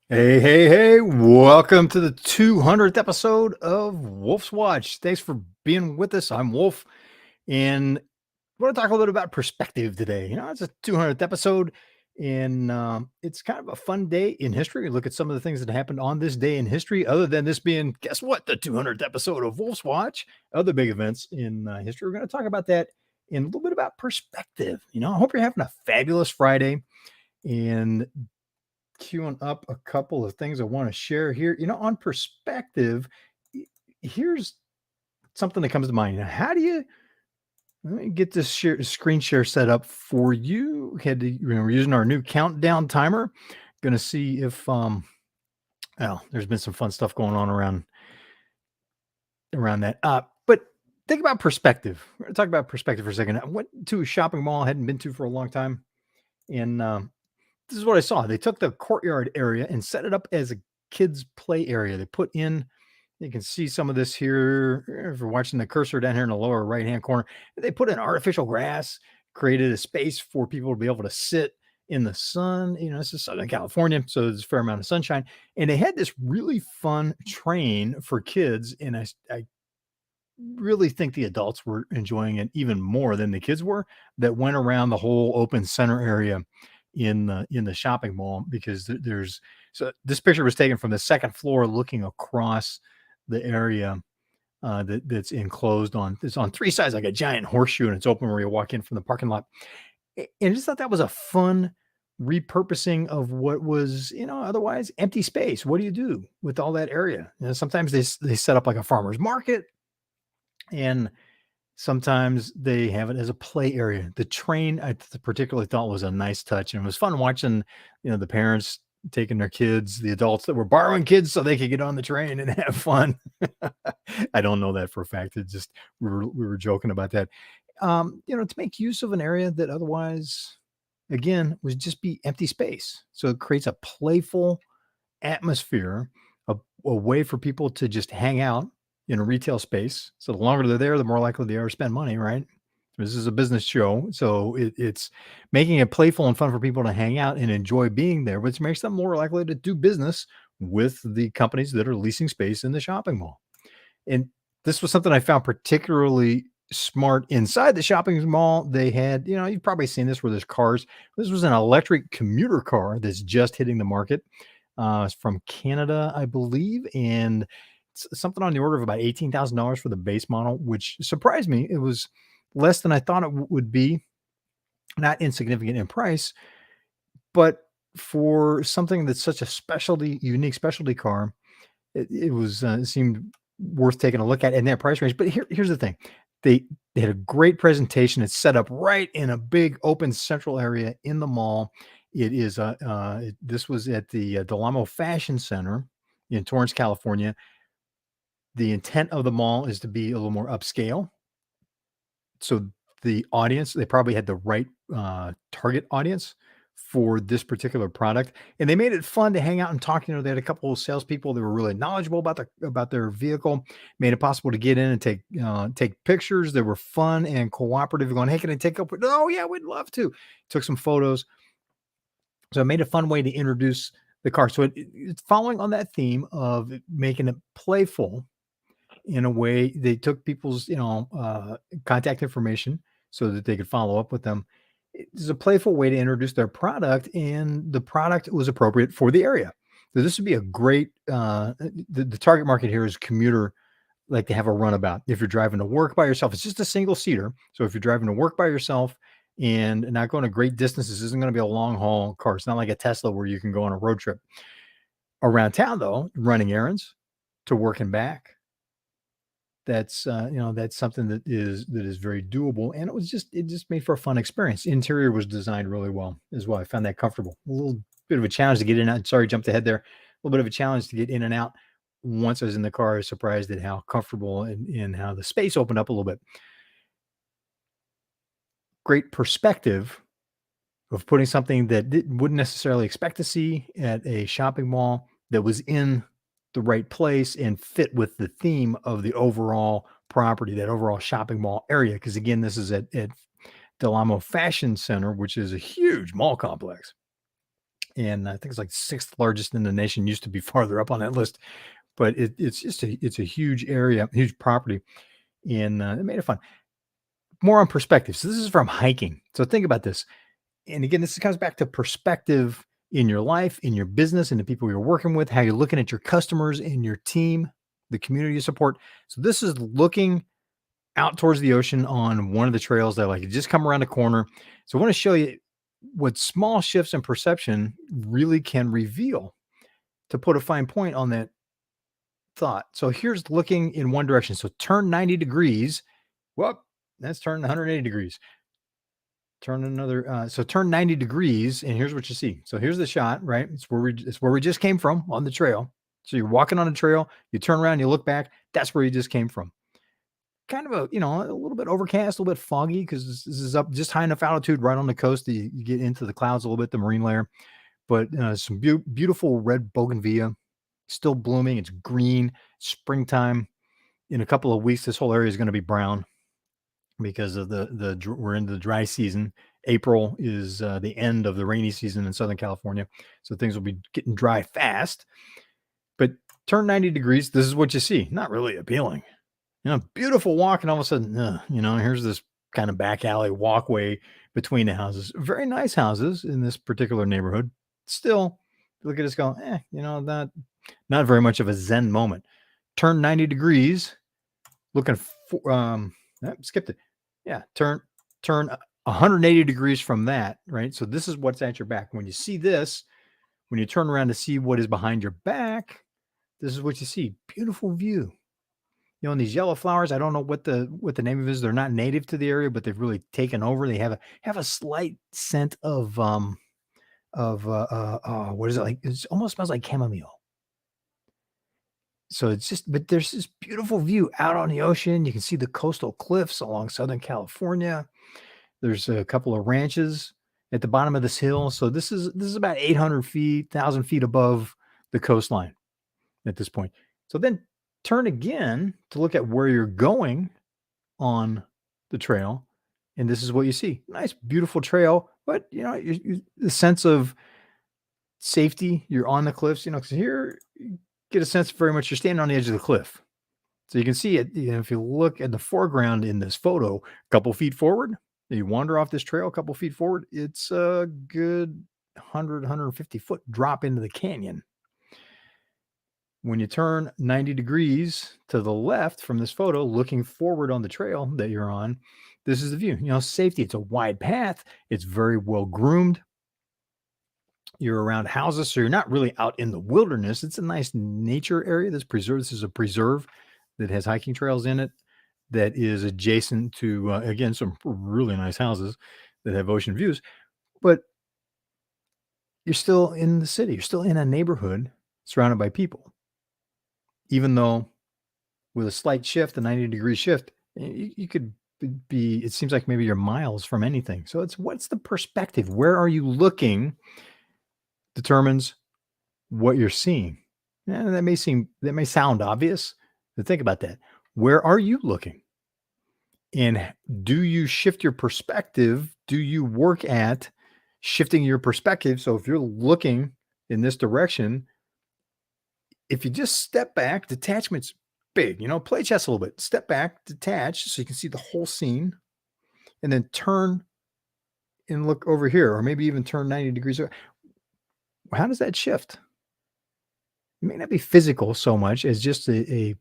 Hey, hey, hey, welcome to the 200th episode of Wolf's Watch. Thanks for being with us. I'm Wolf, and we're going to talk a little bit about perspective today. It's a 200th episode, and it's kind of a fun day in history. We look at some of the things that happened on this day in history, other than this being, guess what, the 200th episode of Wolf's Watch, other big events in history. We're going to talk about that and a little bit about perspective. I hope you're having a fabulous Friday. And queuing up a couple of things I want to share here. On perspective, here's something that comes to mind. How do you let me get this screen share set up for you? We're using our new countdown timer. Gonna see if well, there's been some fun stuff going on around that. But think about perspective. We're gonna talk about perspective for a second. I went to a shopping mall I hadn't been to for a long time, and this is what I saw. They took the courtyard area and set it up as a kids' play area. They put in, you can see some of this here if you're watching the cursor down here in the lower right hand corner. They put in artificial grass, created a space for people to be able to sit in the sun. This is Southern California, so there's a fair amount of sunshine. And they had this really fun train for kids. And I really think the adults were enjoying it even more than the kids were, that went around the whole open center area in the shopping mall, because there's so this picture was taken from the second floor looking across the area that's enclosed on, it's on three sides like a giant horseshoe, and it's open where you walk in from the parking lot. And I just thought that was a fun repurposing of what was, otherwise empty space. What do you do with all that area? Sometimes they set up like a farmer's market, and sometimes they have it as a play area. The train, particularly thought was a nice touch, and it was fun watching, the parents taking their kids, the adults that were borrowing kids so they could get on the train and have fun. I don't know that for a fact. It just we were joking about that. To make use of an area that otherwise, again, would just be empty space. So it creates a playful atmosphere, a way for people to just hang out in a retail space. So the longer they're there, the more likely they are to spend money, right? This is a business show, so it's making it playful and fun for people to hang out and enjoy being there, which makes them more likely to do business with the companies that are leasing space in the shopping mall. And this was something I found particularly smart inside the shopping mall. They had, you've probably seen this where there's cars. This was an electric commuter car that's just hitting the market. It's from Canada, I believe, and it's something on the order of about $18,000 for the base model, which surprised me. It was less than I thought it would be, not insignificant in price, but for something that's such a unique specialty car, it seemed worth taking a look at in that price range. But here's the thing. They had a great presentation. It's set up right in a big open central area in the mall. This was at the Del Amo Fashion Center in Torrance, California. The intent of the mall is to be a little more upscale. So the audience, they probably had the right target audience for this particular product, and they made it fun to hang out and talk. They had a couple of salespeople that were really knowledgeable about their vehicle, made it possible to get in and take pictures. They were fun and cooperative, going, "Hey, can I take up?" "Oh yeah, we'd love to." Took some photos, so it made a fun way to introduce the car. So it's following on that theme of making it playful. In a way, they took people's, contact information so that they could follow up with them. It's a playful way to introduce their product, and the product was appropriate for the area. So this would be a great, the target market here is commuter, like to have a runabout. If you're driving to work by yourself, it's just a single seater. So if you're driving to work by yourself and not going to great distances, this isn't going to be a long haul car. It's not like a Tesla where you can go on a road trip. Around town, though, running errands to work and back, that's something that is very doable, and it just made for a fun experience. Interior was designed really well as well. I found that comfortable. A little bit of a challenge to get in and out. Sorry, jumped ahead there. A little bit of a challenge to get in and out. Once I was in the car, I was surprised at how comfortable and how the space opened up a little bit. Great perspective of putting something that wouldn't necessarily expect to see at a shopping mall, that was in the right place and fit with the theme of the overall property, that overall shopping mall area. Because again, this is at Del Amo Fashion Center, which is a huge mall complex. and I think it's like sixth largest in the nation. Used to be farther up on that list, but it's a huge area, huge property, and it made it fun. More on perspective. So this is from hiking. So think about this. And again, this comes back to perspective in your life, in your business, and the people you're working with, how you're looking at your customers and your team, the community you support. So this is looking out towards the ocean on one of the trails that like you just come around the corner. So I want to show you what small shifts in perception really can reveal to put a fine point on that thought. So here's looking in one direction. So turn 90 degrees. Well, that's turned 180 degrees. Turn another, so turn 90 degrees, and here's what you see. So here's the shot, right? It's where we just came from on the trail. So you're walking on a trail, you turn around, you look back, that's where you just came from. Kind of a little bit overcast, a little bit foggy because this is up just high enough altitude right on the coast that you get into the clouds a little bit, the marine layer. But some beautiful red bougainvillea still blooming. It's green, springtime. In a couple of weeks, this whole area is going to be brown because of we're into the dry season. April is the end of the rainy season in Southern California, so things will be getting dry fast. But turn 90 degrees, this is what you see. Not really appealing. Beautiful walk, and all of a sudden, here's this kind of back alley walkway between the houses. Very nice houses in this particular neighborhood. Still, look at this going, not very much of a Zen moment. Turn 90 degrees, looking for, skipped it. Yeah, turn 180 degrees from that, right? So this is what's at your back. When you see this, when you turn around to see what is behind your back, this is what you see. Beautiful view. And these yellow flowers, I don't know what the name of it is. They're not native to the area, but they've really taken over. They have a slight scent of what is it like? It almost smells like chamomile. So but there's this beautiful view out on the ocean. You can see the coastal cliffs along Southern California. There's a couple of ranches at the bottom of this hill. So this is about 800 feet, 1,000 feet above the coastline at this point. So then turn again to look at where you're going on the trail. And this is what you see. Nice, beautiful trail. But, the sense of safety, you're on the cliffs, because here you get a sense very much you're standing on the edge of the cliff. So you can see it, if you look at the foreground in this photo, a couple feet forward, you wander off this trail a couple feet forward, it's a good 150 foot drop into the canyon. When you turn 90 degrees to the left from this photo, looking forward on the trail that you're on, this is the view. Safety, it's a wide path. It's very well groomed. You're around houses, so you're not really out in the wilderness. It's a nice nature area that's preserved. This is a preserve that has hiking trails in it that is adjacent to, again, some really nice houses that have ocean views. But you're still in the city. You're still in a neighborhood surrounded by people. Even though with a slight shift, a 90-degree shift, you could be, it seems like maybe you're miles from anything. So what's the perspective? Where are you looking determines what you're seeing. And that may sound obvious, but think about that. Where are you looking? And do you shift your perspective? Do you work at shifting your perspective? So if you're looking in this direction, if you just step back, detachment's big, play chess a little bit. Step back, detach so you can see the whole scene, and then turn and look over here, or maybe even turn 90 degrees. How does that shift? It may not be physical so much as just a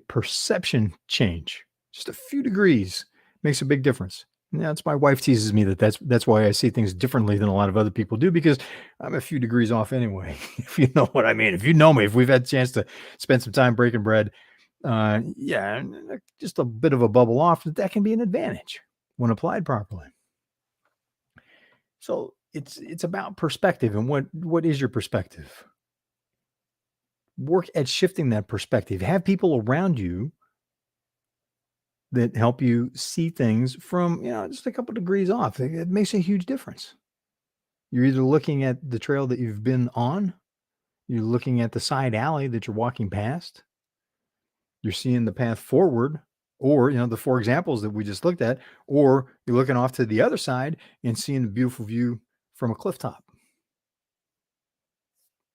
perception change. Just a few degrees makes a big difference. That's my wife teases me that's why I see things differently than a lot of other people do, because I'm a few degrees off anyway. If you know what I mean. If you know me, if we've had a chance to spend some time breaking bread, just a bit of a bubble off, that can be an advantage when applied properly. So it's about perspective, and what is your perspective? Work at shifting that perspective. Have people around you that help you see things from, just a couple degrees off. It makes a huge difference. You're either looking at the trail that you've been on, you're looking at the side alley that you're walking past, you're seeing the path forward, or, the four examples that we just looked at, or you're looking off to the other side and seeing the beautiful view from a cliff top.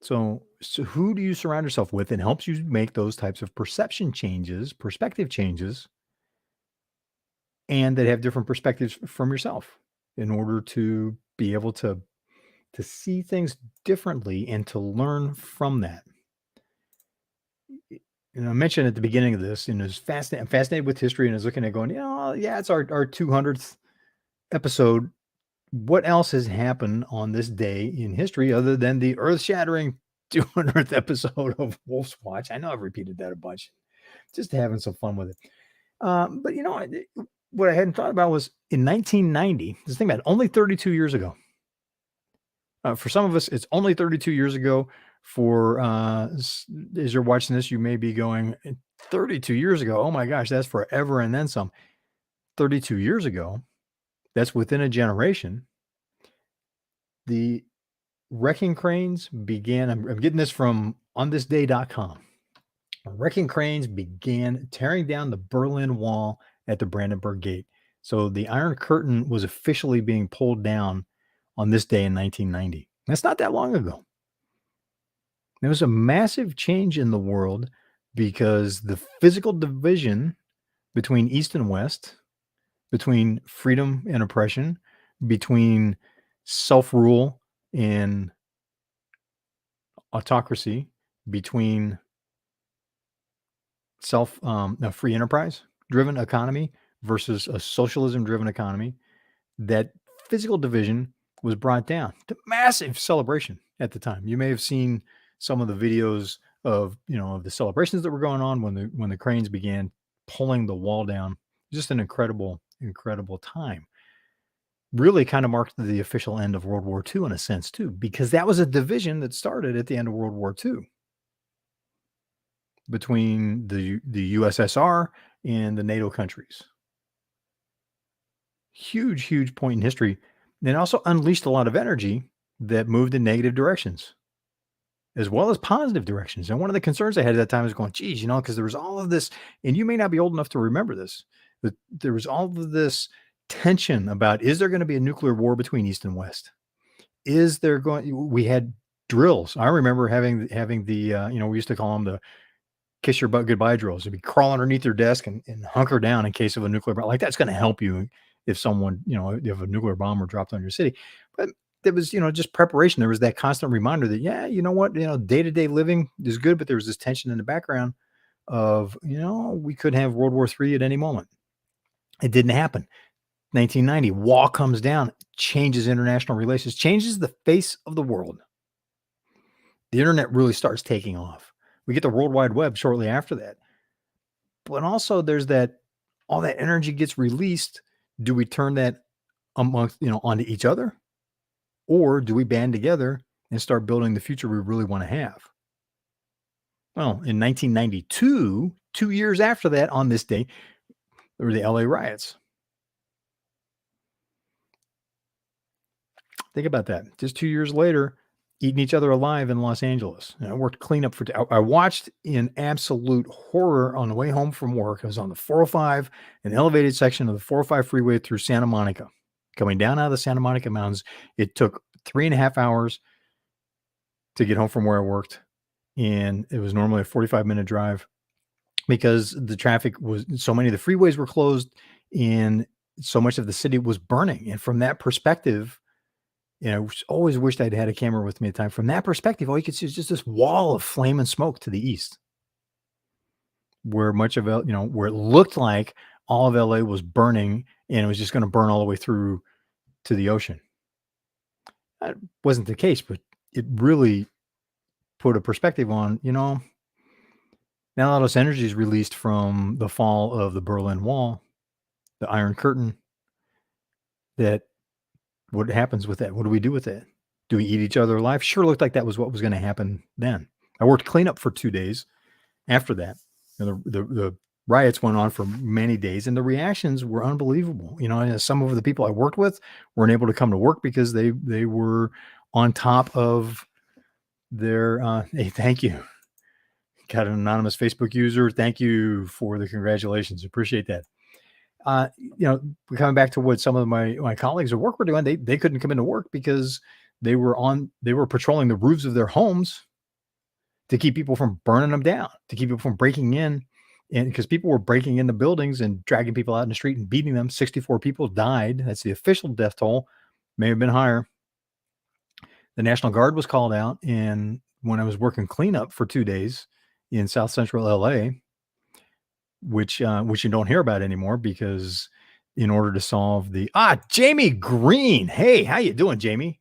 So who do you surround yourself with, and helps you make those types of perception changes, perspective changes, and that have different perspectives from yourself in order to be able to see things differently and to learn from that. And I mentioned at the beginning of this, and it's fascinating. I'm fascinated with history, and I was looking at going, yeah, it's our 200th episode. What else has happened on this day in history other than the earth-shattering 200th episode of Wolf's Watch? I know I've repeated that a bunch, just having some fun with it. But what I hadn't thought about was in 1990. Just think about it, only 32 years ago. For some of us, it's only 32 years ago. For as you're watching this, you may be going, 32 years ago. Oh my gosh, that's forever and then some. 32 years ago, that's within a generation. The wrecking cranes began. I'm getting this from onthisday.com. Wrecking cranes began tearing down the Berlin Wall at the Brandenburg Gate. So the Iron Curtain was officially being pulled down on this day in 1990. That's not that long ago. There was a massive change in the world because the physical division between East and West, between freedom and oppression, between self rule and autocracy, between a free enterprise driven economy versus a socialism driven economy, that physical division was brought down to massive celebration at the time. You may have seen some of the videos of of the celebrations that were going on when the cranes began pulling the wall down. Just an incredible time. Really kind of marked the official end of World War II in a sense too, because that was a division that started at the end of World War II between the USSR and the NATO countries. Huge point in history. And it also unleashed a lot of energy that moved in negative directions as well as positive directions. And one of the concerns I had at that time was going, geez, because there was all of this, and you may not be old enough to remember this, but there was all of this tension about, is there going to be a nuclear war between East and West? We had drills. I remember having the, we used to call them the kiss your butt goodbye drills. You'd be crawling underneath your desk and hunker down in case of a nuclear bomb. Like that's going to help you if someone, if a nuclear bomb were dropped on your city. But there was, just preparation. There was that constant reminder that, yeah, you know what, day-to-day living is good, but there was this tension in the background of, we could have World War III at any moment. It didn't happen. 1990, wall comes down, changes international relations, changes the face of the world. The internet really starts taking off. We get the World Wide Web shortly after that. But also there's all that energy gets released. Do we turn that onto each other? Or do we band together and start building the future we really want to have? Well, in 1992, 2 years after that, on this day, there were the LA riots. Think about that. Just 2 years later, eating each other alive in Los Angeles. I worked cleanup I watched in absolute horror on the way home from work. I was on the 405, an elevated section of the 405 freeway through Santa Monica. Coming down out of the Santa Monica Mountains, it took 3.5 hours to get home from where I worked. And it was normally a 45-minute drive because the traffic was, so many of the freeways were closed and so much of the city was burning. And from that perspective, I always wished I'd had a camera with me at the time. From that perspective, all you could see is just this wall of flame and smoke to the east, where much of where it looked like all of LA was burning and it was just going to burn all the way through to the ocean. That wasn't the case, but it really put a perspective on, now all this energy is released from the fall of the Berlin Wall, the Iron Curtain, that what happens with that? What do we do with that? Do we eat each other alive? Sure looked like that was what was going to happen then. I worked cleanup for 2 days after that. The riots went on for many days and the reactions were unbelievable. Some of the people I worked with weren't able to come to work because they were on top of their, hey, thank you. Got an anonymous Facebook user. Thank you for the congratulations. Appreciate that. Coming back to what some of my colleagues at work were doing, they couldn't come into work because they were patrolling the roofs of their homes to keep people from burning them down, to keep people from breaking in. And because people were breaking into buildings and dragging people out in the street and beating them, 64 people died. That's the official death toll. May have been higher. The National Guard was called out. And when I was working cleanup for 2 days in South Central LA, which you don't hear about anymore, because in order to solve Jamie Green. Hey, how you doing, Jamie?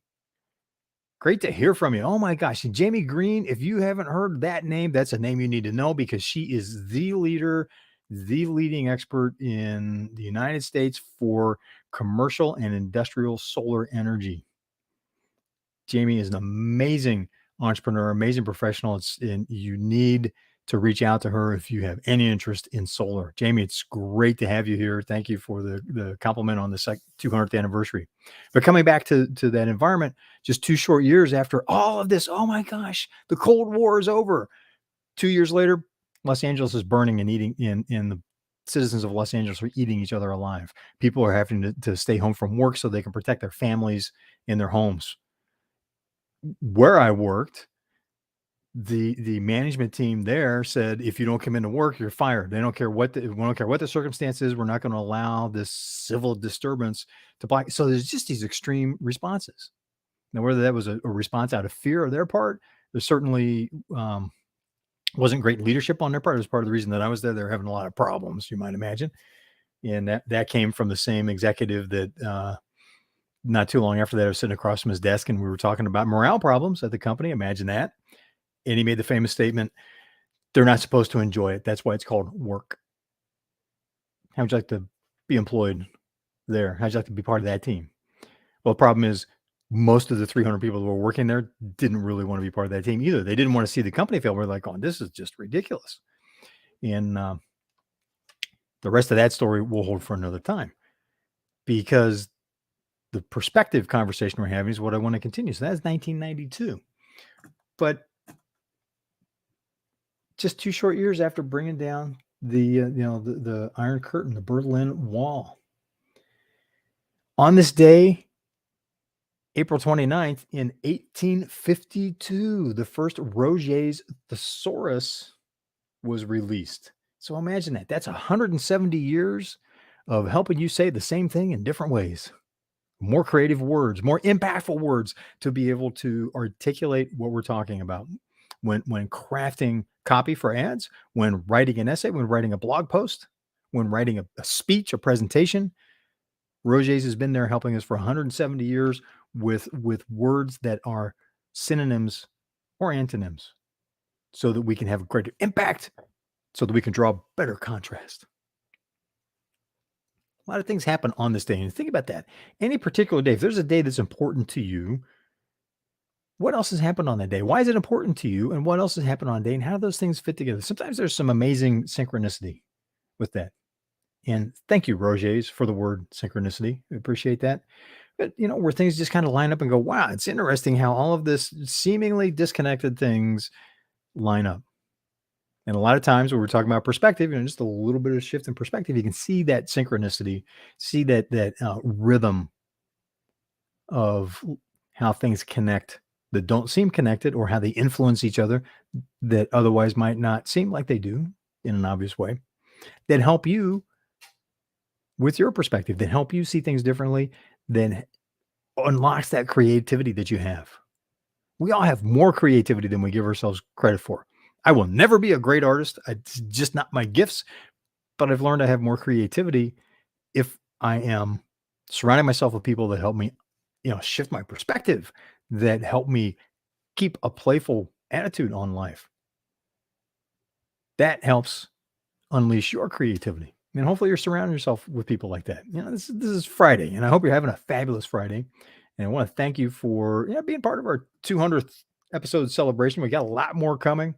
Great to hear from you. Oh my gosh. And Jamie Green, if you haven't heard that name, that's a name you need to know, because she is the leader, the leading expert in the United States for commercial and industrial solar energy. Jamie is an amazing entrepreneur, amazing professional. And you need to reach out to her if you have any interest in solar. Jamie, it's great to have you here. Thank you for the compliment on the 200th anniversary. But coming back to that environment, just 2 short years after all of this, oh my gosh, the Cold War is over. 2 years later, Los Angeles is burning and eating, in the citizens of Los Angeles are eating each other alive. People are having to stay home from work so they can protect their families in their homes. Where I worked, the management team there said, if you don't come into work, you're fired. They don't care what the circumstance is. We're not going to allow this civil disturbance to apply. So there's just these extreme responses. Now, whether that was a response out of fear on their part, there certainly wasn't great leadership on their part. It was part of the reason that I was there. They were having a lot of problems, you might imagine. And that came from the same executive that not too long after that, I was sitting across from his desk and we were talking about morale problems at the company. Imagine that. And he made the famous statement, they're not supposed to enjoy it. That's why it's called work. How would you like to be employed there? How'd you like to be part of that team? Well, the problem is most of the 300 people that were working there didn't really want to be part of that team either. They didn't want to see the company fail. We're like, oh, this is just ridiculous. And the rest of that story we'll hold for another time, because the perspective conversation we're having is what I want to continue. So that's 1992. But just 2 short years after bringing down the Iron Curtain, the Berlin Wall. On this day, April 29th in 1852, the first Roget's thesaurus was released. So imagine that. That's 170 years of helping you say the same thing in different ways. More creative words, more impactful words to be able to articulate what we're talking about. When crafting copy for ads, when writing an essay, when writing a blog post, when writing a speech, a presentation, Roget's has been there helping us for 170 years with words that are synonyms or antonyms, so that we can have a greater impact, so that we can draw better contrast. A lot of things happen on this day. And think about that. Any particular day, if there's a day that's important to you, what else has happened on that day? Why is it important to you? And what else has happened on a day? And how do those things fit together? Sometimes there's some amazing synchronicity with that. And thank you, Roget's, for the word synchronicity. I appreciate that. But, where things just kind of line up and go, wow, it's interesting how all of this seemingly disconnected things line up. And a lot of times when we're talking about perspective, just a little bit of shift in perspective, you can see that synchronicity, see that rhythm of how things connect that don't seem connected, or how they influence each other that otherwise might not seem like they do in an obvious way, that help you with your perspective, that help you see things differently, then unlocks that creativity that you have. We all have more creativity than we give ourselves credit for. I will never be a great artist. It's just not my gifts, but I've learned I have more creativity if I am surrounding myself with people that help me, shift my perspective, that help me keep a playful attitude on life. That helps unleash your creativity. And hopefully you're surrounding yourself with people like that. This is Friday, and I hope you're having a fabulous Friday. And I want to thank you for being part of our 200th episode celebration. We got a lot more coming,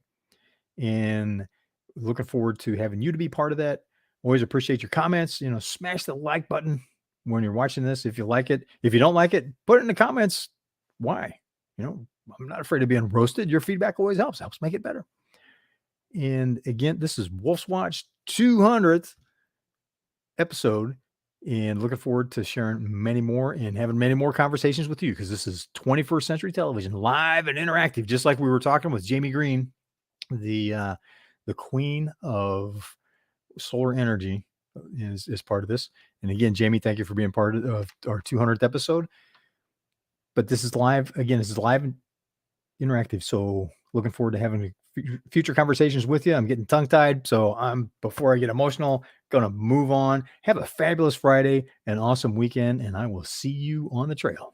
and looking forward to having you to be part of that. Always appreciate your comments. Smash the like button when you're watching this if you like it. If you don't like it, put it in the comments. Why? I'm not afraid of being roasted. Your feedback always helps make it better. And again, this is Wolf's Watch 200th episode, and looking forward to sharing many more and having many more conversations with you, because this is 21st century television, live and interactive, just like we were talking with Jamie Green. the the queen of solar energy is part of this. And again, Jamie, thank you for being part of our 200th episode. But this is live again. This is live and interactive. So looking forward to having future conversations with you. I'm getting tongue tied, so before I get emotional, gonna move on. Have a fabulous Friday, an awesome weekend, and I will see you on the trail.